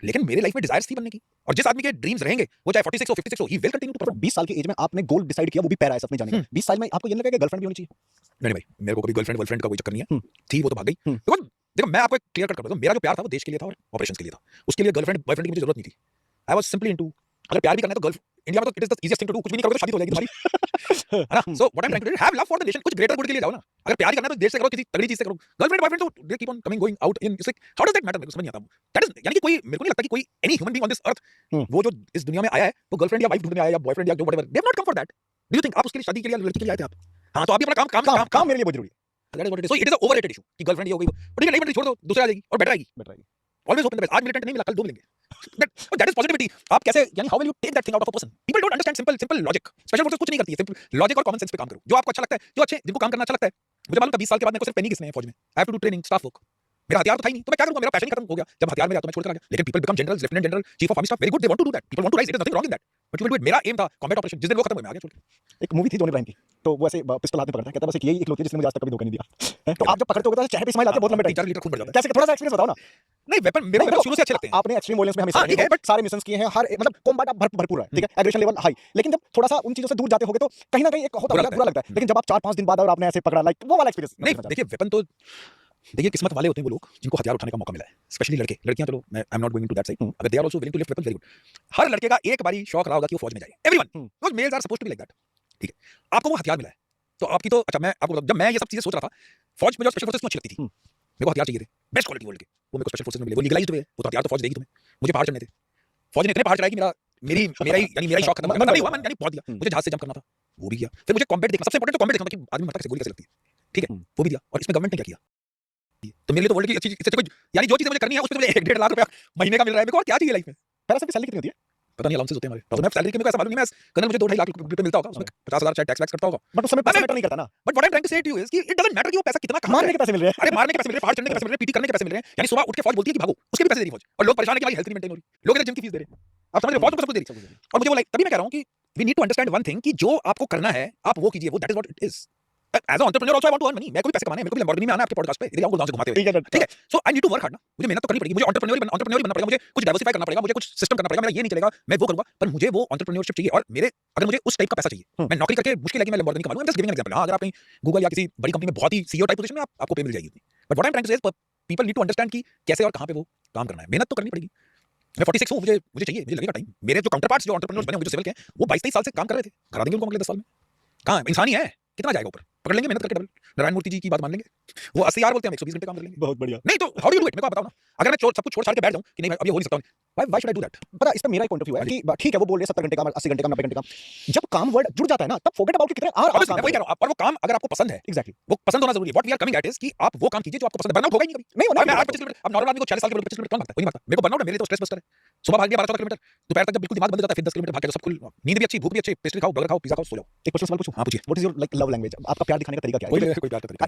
लेकिन मेरे लाइफ में डिजायर्स थी बनने की, और जिस आदमी के ड्रीम्स रहेंगे वो चाहे 46 हो 56 हो, he will continue to perform. 20 साल की एज में आपने गोल डिसाइड किया, वो भी पैरा है सपने जाने का। 20 साल में आपको ये नहीं लगा कि गर्लफ्रेंड भी होनी चाहिए? नहीं भाई, मेरे को कभी गर्लफ्रेंड का कोई चक्कर नहीं है। हम्म। थी वो तो भाग गई। हम्म। बिकॉज देखो, मैं आपको क्लियर कट कर दूं, मेरा जो प्यार था वो देश के लिए था और ऑपरेशंस के लिए था। उसके लिए गर्लफ्रेंड बॉयफ्रेंड की मुझे जरूरत नहीं थी। आई वाज सिंपली इनटू, अगर प्यार भी करना है तो गर्ल इंडिया में तो it is the easiest thing to do. कुछ भी नहीं करोगे तो शादी तो हो जाएगी तुम्हारी, है ना? So what I am trying to do, have love for the nation, कुछ ग्रेटर गुड के लिए जाओ ना। अगर प्यार ही करना है तो देश से करो, किसी तगड़ी चीज से करो। गर्लफ्रेंड बॉयफ्रेंड तो they keep on coming going out in, it's like how does that matter? मेरे को समझ नहीं आता। दैट इज, यानी कि कोई, मेरे को नहीं लगता कि कोई any human being on this earth, वो जो इस दुनिया में आया है वो गर्लफ्रेंड या वाइफ ढूंढने आया या बॉयफ्रेंड या जो whatever, they have not come for that. Do you think आप उसके लिए शादी के लिए लड़की के लिए आए थे आप? हां, तो आप भी अपना काम काम काम काम मेरे लिए बहुत जरूरी है। That is what it is. So it is a overrated issue कि गर्लफ्रेंड ये हो गई, बट ये नहीं बनती, छोड़ दो, दूसरी आ जाएगी और बेटर आएगी। बेटर आएगी। Always hope in the best. आज मिलिटेंट नहीं मिला, कल दो मिलेंगे। That is positivity. आप कैसे, यानी how will you take that thing out of a person? People don't understand simple logic. Special forces कुछ नहीं करती है, सिंपल लॉजिक और कॉमन सेंस पे काम करो। जो आपको अच्छा लगता है, जो अच्छे जिनको काम करना अच्छा लगता है। मुझे मालूम था 20 साल के बाद मेरे को सिर्फ पेनी किसने है फौज में। I have to do training, staff work. मेरा हथियार तो था ही नहीं, तो मैं क्या करूंगा? मेरा पैशन ही खत्म हो गया। जब हथियार में गया तो मैं छोड़कर आ गया। लेकिन people become generals, lieutenant general, chief of army staff, very good, they want to do that. People want to rise, it is nothing wrong in that, but you will do it. मेरा aim था combat operation, जिस दिन वो खत्म हुआ मैं आ गया छोड़ के। एक मूवी थी जॉनी इब्राहिम की, तो वो ऐसे पिस्टल हाथ में पकड़ता है, कहता है बस यही इकलौती है जिसने मुझे आज तक कभी धोखा नहीं दिया। तो आप जब पकड़ते होगे तो चेहरे पे स्माइल आती है बहुत लंबे टाइम। 4 लीटर खून बढ़ जाता है। कैसे, थोड़ा सा एक्सपीरियंस बताओ ना। नहीं, वेपन मेरे को शुरू से अच्छे लगते हैं। आपने एक्सट्रीम वॉयलेंस में हमेशा हाँ, रहे ठीक है, हो, सारे मिशंस किए हैं, हर मतलब कॉम्बैट आप भरपूर है, ठीक है, एग्रेशन लेवल हाई। लेकिन जब थोड़ा सा उन चीजों से दूर जाते होगे तो कहीं ना कहीं एक होता है, बुरा लगता है। लेकिन जब आप 4-5 दिन बाद और आपने ऐसे पकड़ा, लाइक वो वाला एक्सपीरियंस नहीं देखिए, वेपन तो देखिए किस्मत वाले होते हैं वो लोग जिनको हथियार उठाने का मौका मिला है, स्पेशली लड़के। लड़कियां चलो, मैं I am not going to that side, अगर they are also willing to lift weapon, very good. हर लड़के का एक बारी शौक रहा होगा कि वो फौज में जाए। Everyone, because males are supposed to be like that, ठीक है। आपको वो हथियार मिला है, तो आपकी तो, अच्छा मैं आपको बताऊं, जब मैं ये सब चीजें सोच रहा था, फौज में जो स्पेशल फोर्सेस अच्छी लगती थी, मेरे को हथियार चाहिए थे बेस्ट क्वालिटी वर्ल्ड के, वो मेरे को स्पेशल फोर्सेस में मिले, वो लीगलाइज्ड हुए, वो तो हथियार तो फौज देगी तुम्हें। मुझे पहाड़ चढ़ने थे, फौज ने इतने पहाड़ चढ़ाए कि मेरा ही शौक खत्म हो गया। यानी बहुत दिया मुझे, जहाज से जंप करना था वो भी किया। फिर मुझे कॉम्बैट देखना, सबसे इंपॉर्टेंट तो कॉम्बैट देखना था कि आदमी मरता कैसे, गोली कैसे लगती है, ठीक है, वो भी दिया। और इसमें गवर्नमेंट ने क्या किया? तो मेरे लिए तो वर्ल्ड की अच्छी इससे कोई, यानी जो चीज़ मुझे करनी है उसमें मुझे 1-1.5 लाख रुपया महीने का मिल रहा है। मेरे को और क्या चाहिए लाइफ में? पैरा की सैलरी कितनी होती है? पता नहीं, अलाउंसेस होते हैं हमारे। तो मैं सैलरी के, मेरे को ऐसा मालूम नहीं, मैं कर्नल, मुझे 2-2.5 लाख रुपए मिलता होगा, उसमें 50,000 शायद टैक्स वैक्स करता होगा। बट उस समय पैसा मैटर नहीं करता ना। But what I am trying to say to you is कि इट डजंट मैटर कि वो पैसा कितना कहां मारने के पैसे मिल रहे हैं। अरे मारने के पैसे मिल रहे हैं, पहाड़ चढ़ने के पैसे मिल रहे हैं, पीटी करने के पैसे मिल रहे हैं। यानी सुबह उठ के फौज बोलती है कि भागो, उसके भी पैसे दे रही फौज, और लोग परेशान है कि भाई हेल्थ नहीं मेंटेन हो रही, लोग इधर जिम की फीस दे रहे हैं। आप समझ रहे हो? फौज को सब कुछ दे रही है। और मुझे वो लाइक, तभी मैं कह रहा हूं कि we need to understand one thing, कि जो आपको करना है आप वो कीजिए, वो that is what it is. As a entrepreneur also I want to earn money. मेरे को भी पैसे कमाने हैं, मेरे को भी लैम्बोर्गिनी में आना है आपके पॉडकास्ट पे, इधर आऊं गुलदान से घुमाते हुए, ठीक है। So I need to work hard ना, मुझे मेहनत तो करनी पड़ेगी, मुझे एंटरप्रेन्योर बनना पड़ेगा, मुझे कुछ डाइवर्सिफाई करना पड़ेगा, मुझे कुछ सिस्टम करना पड़ेगा। मेरा ये नहीं चलेगा मैं वो करूंगा, पर मुझे वो एंटरप्रेन्योरशिप चाहिए। और मेरे, अगर मुझे उस टाइप का पैसा चाहिए, मैं नौकरी करके मुश्किल है कि मैं लैम्बोर्गिनी कमा लूं। I am just giving an example. हां, अगर आप कहीं गूगल या किसी बड़ी कंपनी में बहुत ही सीईओ टाइप पोजीशन में आपको पे मिल जाएगी उतनी। But what I am trying to say is people need to understand कि कैसे और कहां पे वो काम करना है। मेहनत तो करनी पड़ेगी। मैं 46 हूं, मुझे चाहिए, मुझे लगेगा टाइम। मेरे जो काउंटर पार्ट्स जो एंटरप्रेन्योर्स बने होंगे, जो सिविल के हैं, वो 22-23 साल से काम कर रहे थे, करा देंगे उनको अगले 10 साल में। कहां इंसान ही है, कितना जाएगा ऊपर? पकड़ लेंगे मेहनत करके डबल। नारायण मूर्ति जी की बात मान लेंगे, वो 80 यार बोलते हैं, हम 120 घंटे काम कर लेंगे। बहुत बढ़िया। नहीं तो how do you do it? मेरे को आप बताओ ना। अगर मैं सब कुछ छोड़ छाड़ के बैठ जाऊं कि नहीं भाई अब ये हो नहीं सकता, why should I do that? पता इस पे मेरा एक पॉइंट ऑफ व्यू है कि ठीक है, वो बोल रहे हैं 70 घंटे काम, 80 घंटे काम, 90 घंटे काम। जब काम वर्ड जुड़ जाता है ना, तब फॉरगेट अबाउट कितने और ऑब्वियसली मैं वही कह रहा हूं। और वो काम अगर आपको पसंद है, एग्जैक्टली वो पसंद होना जरूरी है। What we are coming at is कि आप वो काम कीजिए जो आपको पसंद है। बर्नआउट होगा ही नहीं कभी। नहीं होना। मैं 25 किलोमीटर, अब नॉर्मल आदमी को 40 साल के 25 किलोमीटर कौन भागता है? कोई नहीं भागता। मेरे को बर्नआउट है, मेरे लिए तो स्ट्रेस बस्टर है। सुबह भाग लिया 12-14 किलोमीटर, दोपहर तक जब बिल्कुल दिमाग बंद हो जाता है, फिर 10 किलोमीटर भाग के तो सब कुल, नींद भी अच्छी, भूख भी अच्छी, पेस्ट्री खाओ, बर्गर खाओ, पिज्जा खाओ, सो जाओ। एक पर्सनल सवाल पूछूं? हां पूछिए। What is your like love language? आपका प्यार दिखाने का तरीका क्या है? कोई कोई प्यार का तरीका